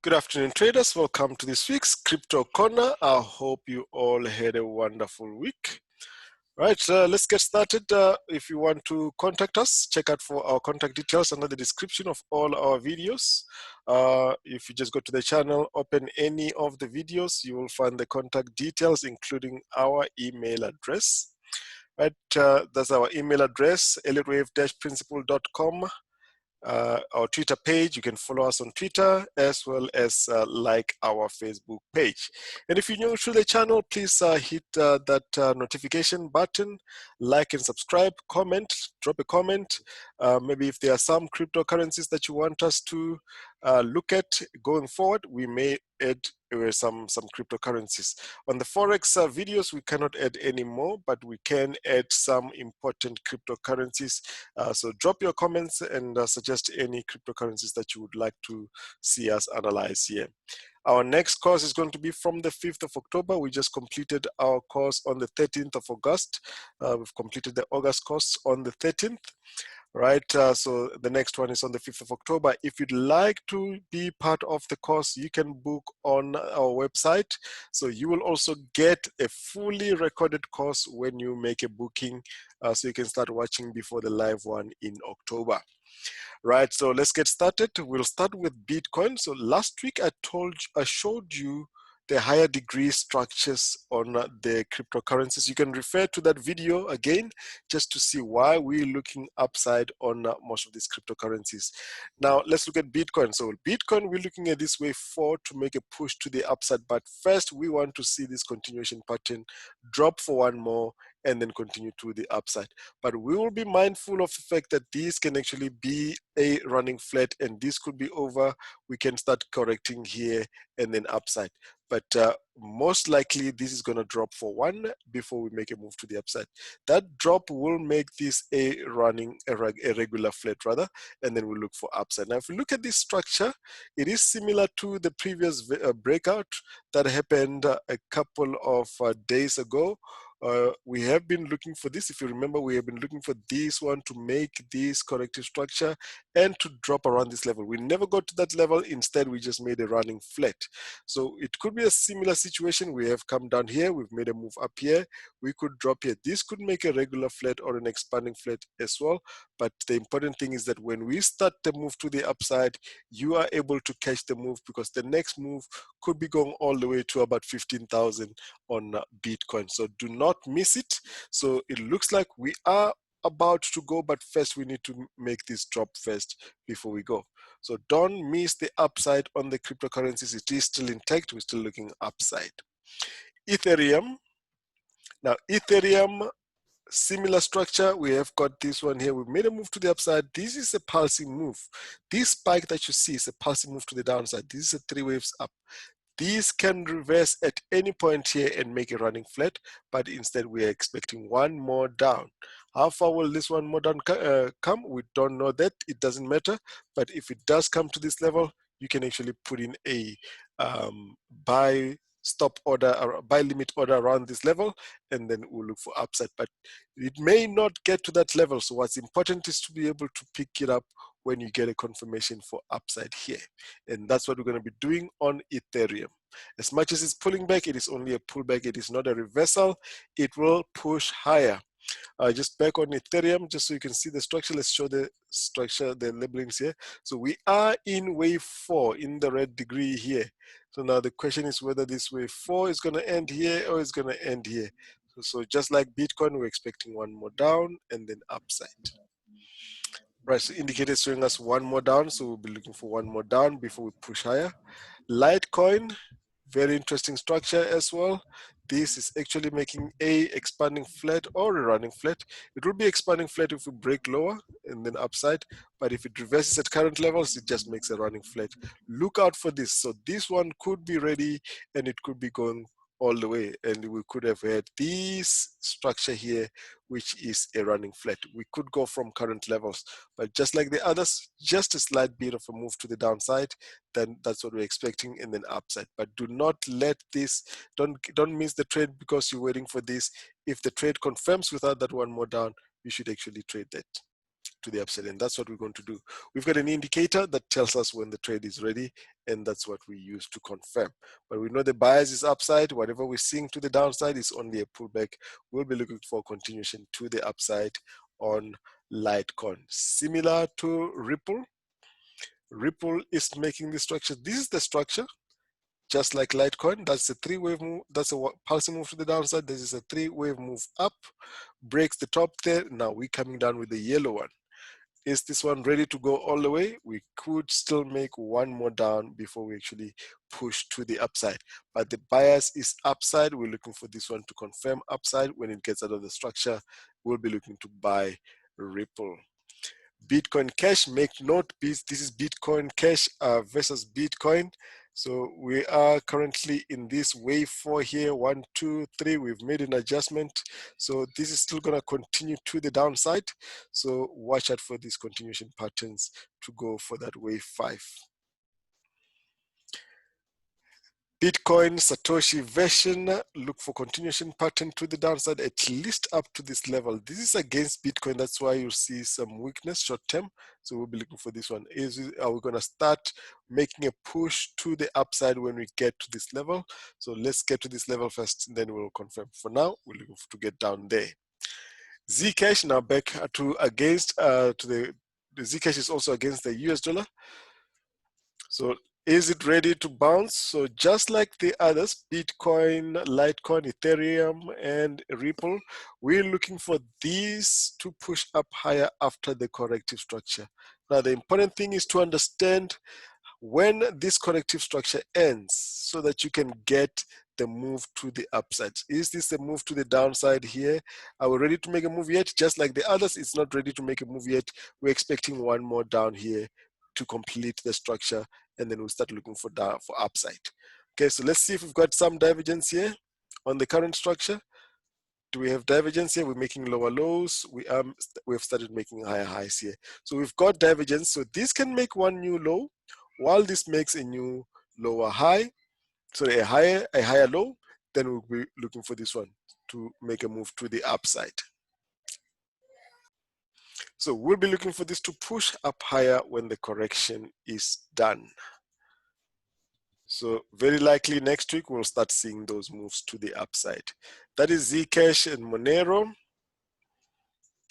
Good afternoon, traders. Welcome to this week's Crypto Corner. I hope you all had a wonderful week. Right, let's get started. If you want to contact us, check out for our contact details under the description of all our videos. If you just go to the channel, open any of the videos, you will find the contact details, including our email address. Right, that's our email address, elliottwave-principal.com. Our Twitter page, you can follow us on Twitter as well as like our Facebook page. And if you're new to the channel, please hit that notification button, like and subscribe, comment, drop a comment. Maybe if there are some cryptocurrencies that you want us to look at going forward, we may add some cryptocurrencies. On the Forex videos, we cannot add any more, but we can add some important cryptocurrencies. So drop your comments and suggest any cryptocurrencies that you would like to see us analyze here. Our next course is going to be from the 5th of October. We just completed our course on the 13th of August. We've completed the August course on the 13th. Right, so the next one is on the 5th of October. If you'd like to be part of the course, you can book on our website. So you will also get a fully recorded course when you make a booking, so you can start watching before the live one in October. Right, so let's get started. We'll start with Bitcoin. So last week I showed you the higher degree structures on the cryptocurrencies. You can refer to that video again just to see why we're looking upside on most of these cryptocurrencies. Now let's look at Bitcoin. So Bitcoin, we're looking at this wave 4 to make a push to the upside, but first we want to see this continuation pattern drop for one more and then continue to the upside. But we will be mindful of the fact that these can actually be a running flat and this could be over. We can start correcting here and then upside. But most likely this is going to drop for one before we make a move to the upside. That drop will make this a regular flat rather, and then we'll look for upside. Now if we look at this structure, it is similar to the previous breakout that happened a couple of days ago. We have been looking for this. If you remember, we have been looking for this one to make this corrective structure and to drop around this level. We never got to that level. Instead, we just made a running flat. So it could be a similar situation. We have come down here. We've made a move up here. We could drop here. This could make a regular flat or an expanding flat as well. But the important thing is that when we start the move to the upside, you are able to catch the move because the next move could be going all the way to about 15,000 on Bitcoin. So do not miss it. So it looks like we are about to go, but first we need to make this drop first before we go. So don't miss the upside on the cryptocurrencies. It is still intact. We're still looking upside. Ethereum. Now Ethereum, similar structure. We have got this one here. We've made a move to the upside. This is a pulsing move. This spike that you see is a pulsing move to the downside. This is a 3 waves up. These can reverse at any point here and make a running flat, but instead we are expecting one more down. How far will this one more down come? We don't know that. It doesn't matter. But if it does come to this level, you can actually put in a buy stop order or buy limit order around this level, and then we'll look for upside. But it may not get to that level. So what's important is to be able to pick it up when you get a confirmation for upside here. And that's what we're going to be doing on Ethereum. As much as it's pulling back, it is only a pullback. It is not a reversal. It will push higher. Just back on Ethereum, just so you can see the structure. Let's show the structure, the labelings here. So we are in wave 4 in the red degree here. So now the question is whether this wave 4 is going to end here or is going to end here. So just like Bitcoin, we're expecting one more down and then upside. Right, so indicators showing us one more down, so we'll be looking for one more down before we push higher. Litecoin, very interesting structure as well. This is actually making a expanding flat or a running flat. It will be expanding flat if we break lower and then upside, but if it reverses at current levels, it just makes a running flat. Look out for this. So this one could be ready and it could be going all the way, and we could have had this structure here, which is a running flat. We could go from current levels, but just like the others, just a slight bit of a move to the downside, then that's what we're expecting, and then upside. But do not let this, don't miss the trade because you're waiting for this. If the trade confirms without that one more down, you should actually trade that to the upside, and that's what we're going to do. We've got an indicator that tells us when the trade is ready, and that's what we use to confirm. But we know the bias is upside. Whatever we're seeing to the downside is only a pullback. We'll be looking for continuation to the upside on Litecoin. Similar to Ripple. Ripple is making the structure. This is the structure, just like Litecoin. That's a three-wave move. That's a pulsing move to the downside. This is a three-wave move up, breaks the top there. Now we're coming down with the yellow one. Is this one ready to go all the way? We could still make one more down before we actually push to the upside. But the bias is upside. We're looking for this one to confirm upside. When it gets out of the structure, we'll be looking to buy Ripple. Bitcoin Cash, make note, this is Bitcoin Cash versus Bitcoin. So we are currently in this wave 4 here, 1, 2, 3. We've made an adjustment. So this is still gonna continue to the downside. So watch out for these continuation patterns to go for that wave 5. Bitcoin Satoshi version, look for continuation pattern to the downside, at least up to this level. This is against Bitcoin, that's why you'll see some weakness short term. So we'll be looking for this one. Are we gonna start making a push to the upside when we get to this level? So let's get to this level first, and then we'll confirm. For now, we're looking to get down there. Zcash now back to against, the Zcash is also against the US dollar. So is it ready to bounce? So just like the others, Bitcoin, Litecoin, Ethereum, and Ripple, we're looking for these to push up higher after the corrective structure. Now, the important thing is to understand when this corrective structure ends so that you can get the move to the upside. Is this a move to the downside here? Are we ready to make a move yet? Just like the others, it's not ready to make a move yet. We're expecting one more down here to complete the structure, and then we'll start looking for upside. Okay, so let's see if we've got some divergence here on the current structure. Do we have divergence here? We're making lower lows. We've started making higher highs here. So we've got divergence. So this can make one new low, while this makes a new lower high. So a higher low. Then we'll be looking for this one to make a move to the upside. So we'll be looking for this to push up higher when the correction is done. So very likely next week we'll start seeing those moves to the upside. That is Zcash and Monero.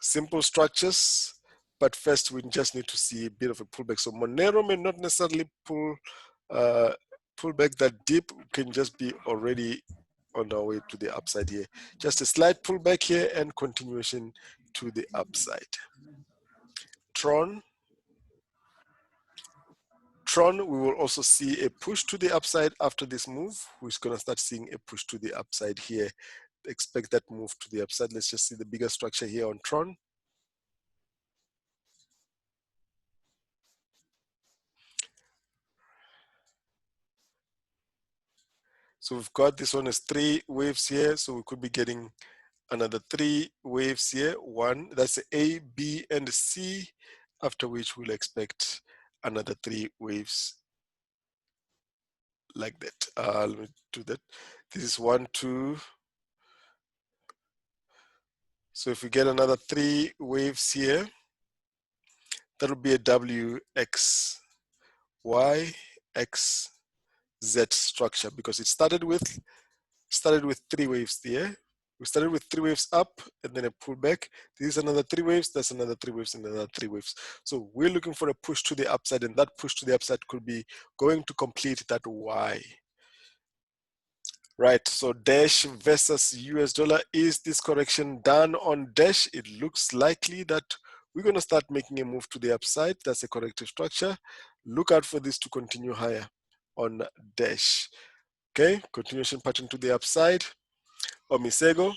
Simple structures, but first we just need to see a bit of a pullback. So Monero may not necessarily pull back that deep. We can just be already on our way to the upside here. Just a slight pullback here and continuation to the upside. Tron, we will also see a push to the upside after this move. We're going to start seeing a push to the upside here. Expect that move to the upside. Let's just see the bigger structure here on Tron. So we've got this one as 3 waves here. So we could be getting another 3 waves here. One, that's A, B, and C, after which we'll expect another 3 waves like that. Let me do that. This is 1, 2. So if we get another 3 waves here, that would be a W, X, Y, X, Z structure, because it started with 3 waves there. We started with 3 waves up and then a pullback. This is another 3 waves, that's another 3 waves, and another 3 waves. So we're looking for a push to the upside, and that push to the upside could be going to complete that Y. Right, so Dash versus US dollar. Is this correction done on Dash? It looks likely that we're going to start making a move to the upside. That's a corrective structure. Look out for this to continue higher on Dash. Okay, continuation pattern to the upside. Omisego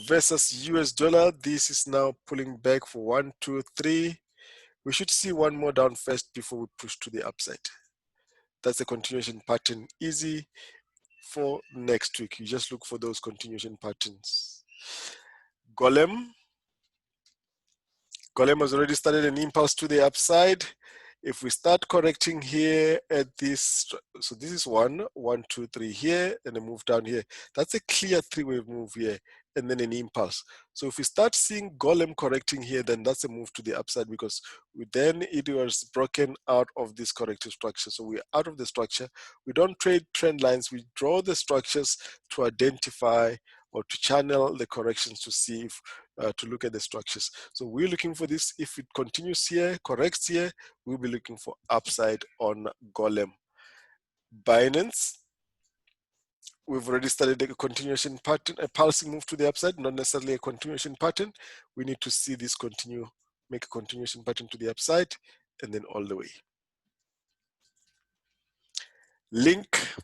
versus US dollar. This is now pulling back for 1, 2, 3. We should see one more down first before we push to the upside. That's a continuation pattern. Easy for next week. You just look for those continuation patterns. Golem has already started an impulse to the upside. If we start correcting here at this, so this is 1, 2, 3 here, and a move down here. That's a clear 3-wave move here. and then an impulse. So if we start seeing Golem correcting here, then that's a move to the upside, because then it was broken out of this corrective structure. So we're out of the structure. We don't trade trend lines. We draw the structures to identify or to channel the corrections to see if, to look at the structures. So we're looking for this. If it continues here, corrects here, we'll be looking for upside on Golem. Binance, we've already started a continuation pattern, a pulsing move to the upside, not necessarily a continuation pattern. We need to see this continue, make a continuation pattern to the upside, and then all the way. Link.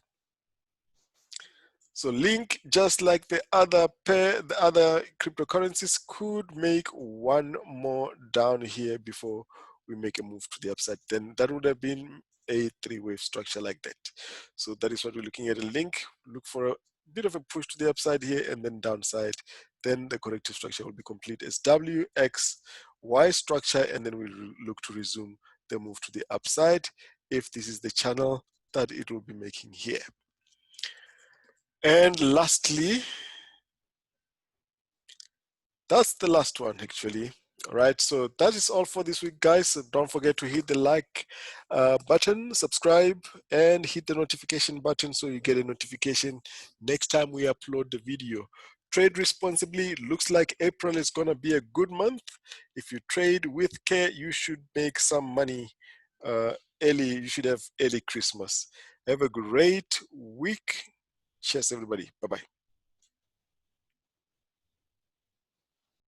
So Link, just like the other pair, the other cryptocurrencies, could make one more down here before we make a move to the upside. Then that would have been a three-wave structure like that. So that is what we're looking at. A Link, look for a bit of a push to the upside here and then downside. Then the corrective structure will be complete as W, X, Y structure, and then we'll look to resume the move to the upside if this is the channel that it will be making here. And lastly, that's the last one actually. All right, so that is all for this week, guys. So don't forget to hit the like button, subscribe, and hit the notification button so you get a notification next time we upload the video. Trade responsibly. Looks like April is going to be a good month. If you trade with care, you should make some money early. You should have early Christmas. Have a great week. Cheers, everybody. Bye-bye.